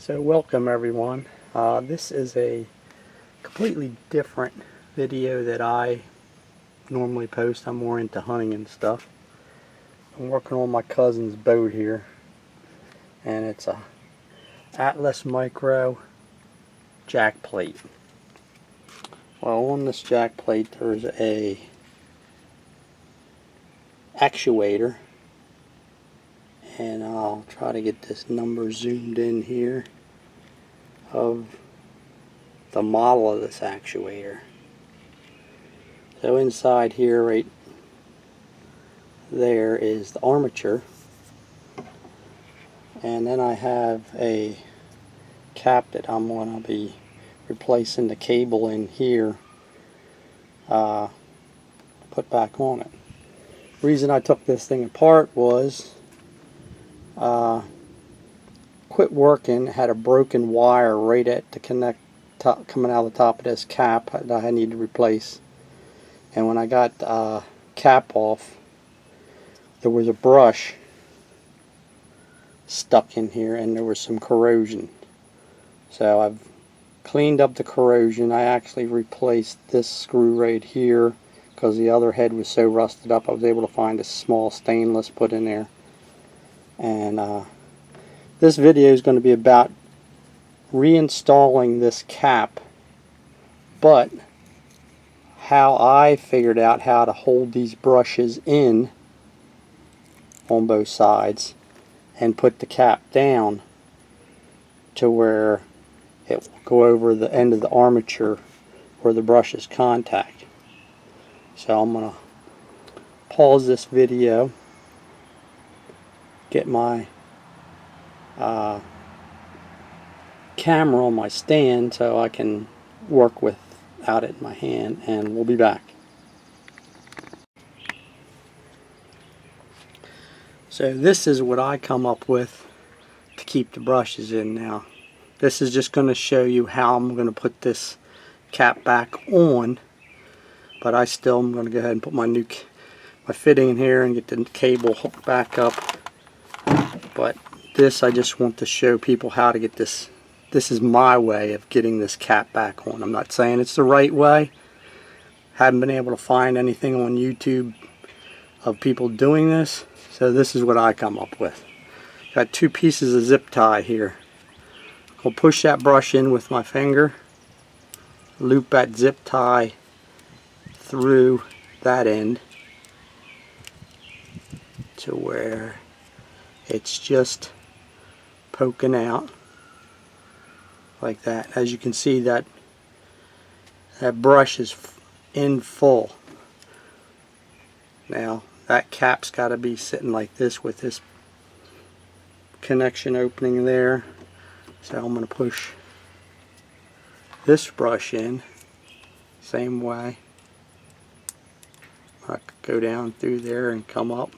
So welcome everyone. This is a completely different video that I normally post. I'm more into hunting and stuff. I'm working on my cousin's boat here, and it's a Atlas Mirco Jack Plate. Well, on this jack plate there's a actuator, and I'll try to get this number zoomed in here of the model of this actuator. So inside here, right there, is the armature, and then I have a cap that I'm going to be replacing the cable in here, put back on it. The reason I took this thing apart was quit working, had a broken wire right at the coming out of the top of this cap that I need to replace. And when I got the cap off, there was a brush stuck in here and there was some corrosion. So I've cleaned up the corrosion. I actually replaced this screw right here because the other head was so rusted up. I was able to find a small stainless, put in there. And this video is going to be about reinstalling this cap, but how I figured out how to hold these brushes in on both sides and put the cap down to where it will go over the end of the armature where the brushes contact. So I'm going to pause this video, get my camera on my stand so I can work without it in my hand, and we'll be back. So this is what I come up with to keep the brushes in. Now this is just going to show you how I'm going to put this cap back on, but I still am going to go ahead and put my fitting in here and get the cable hooked back up. But this, I just want to show people how to get this. This is my way of getting this cap back on. I'm not saying it's the right way. Haven't been able to find anything on YouTube of people doing this, so this is what I come up with. Got two pieces of zip tie here. I'll push that brush in with my finger, loop that zip tie through that end to where it's just poking out like that. As you can see, that brush is in full. Now that cap's got to be sitting like this with this connection opening there. So I'm going to push this brush in same way. I could go down through there and come up.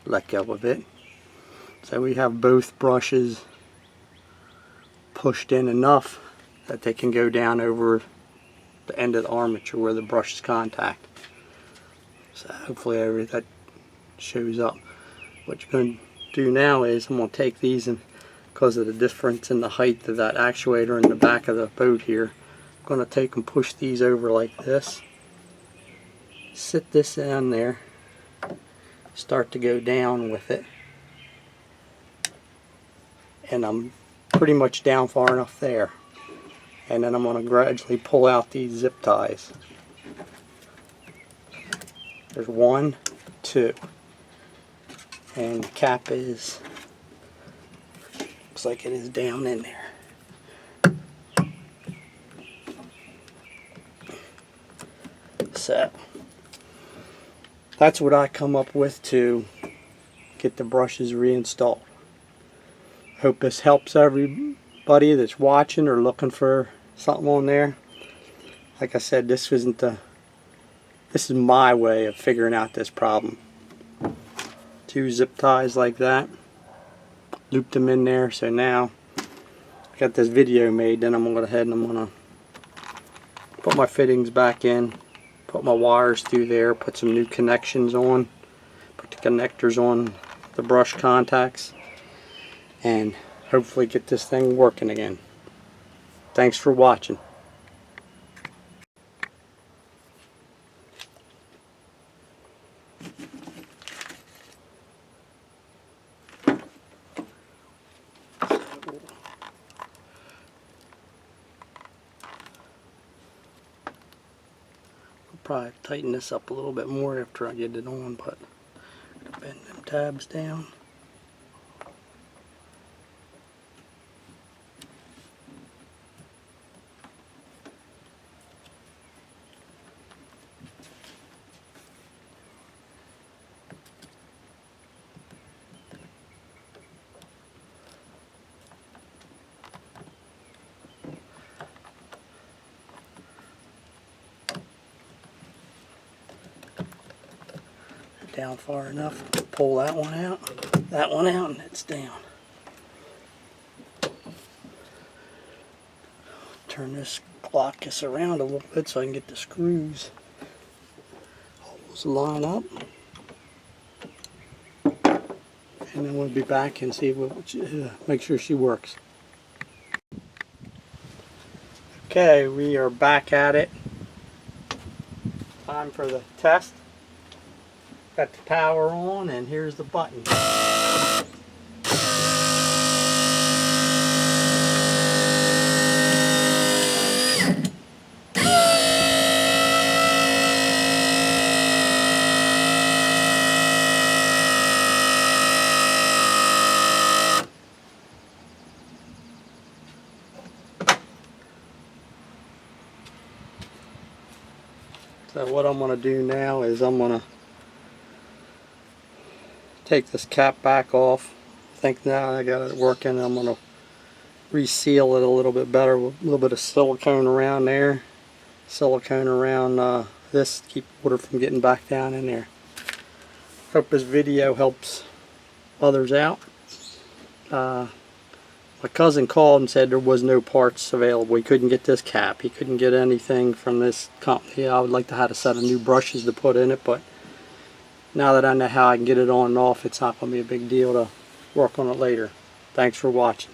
Let go of it. So we have both brushes pushed in enough that they can go down over the end of the armature where the brushes contact. So hopefully that shows up. What you're going to do now is I'm going to take these, and because of the difference in the height of that actuator in the back of the boat here, I'm going to take and push these over like this. Sit this down there. Start to go down with it, and I'm pretty much down far enough there, and then I'm going to gradually pull out these zip ties. There's 1, 2, and the cap looks like it is down in there. So that's what I come up with to get the brushes reinstalled. Hope this helps everybody that's watching or looking for something on there. Like I said, this is my way of figuring out this problem. 2 zip ties like that, loop them in there. So now I got this video made. Then I'm going to go ahead and I'm going to put my fittings back in, put my wires through there, put some new connections on, put the connectors on the brush contacts and hopefully get this thing working again. Thanks for watching. Probably tighten this up a little bit more after I get it on, but I'm gonna bend them tabs down. Down far enough to pull that one out, and it's down. Turn this glockus around a little bit so I can get the screws holes line up, and then we'll be back and see what make sure she works. Okay, we are back at it. Time for the test. Got the power on, and here's the button. So what I'm going to do now is I'm going to take this cap back off. I think now I got it working. I'm going to reseal it a little bit better with a little bit of silicone around there. Silicone around this to keep water from getting back down in there. Hope this video helps others out. My cousin called and said there was no parts available. He couldn't get this cap. He couldn't get anything from this company. I would like to have a set of new brushes to put in it, but now that I know how I can get it on and off, it's not going to be a big deal to work on it later. Thanks for watching.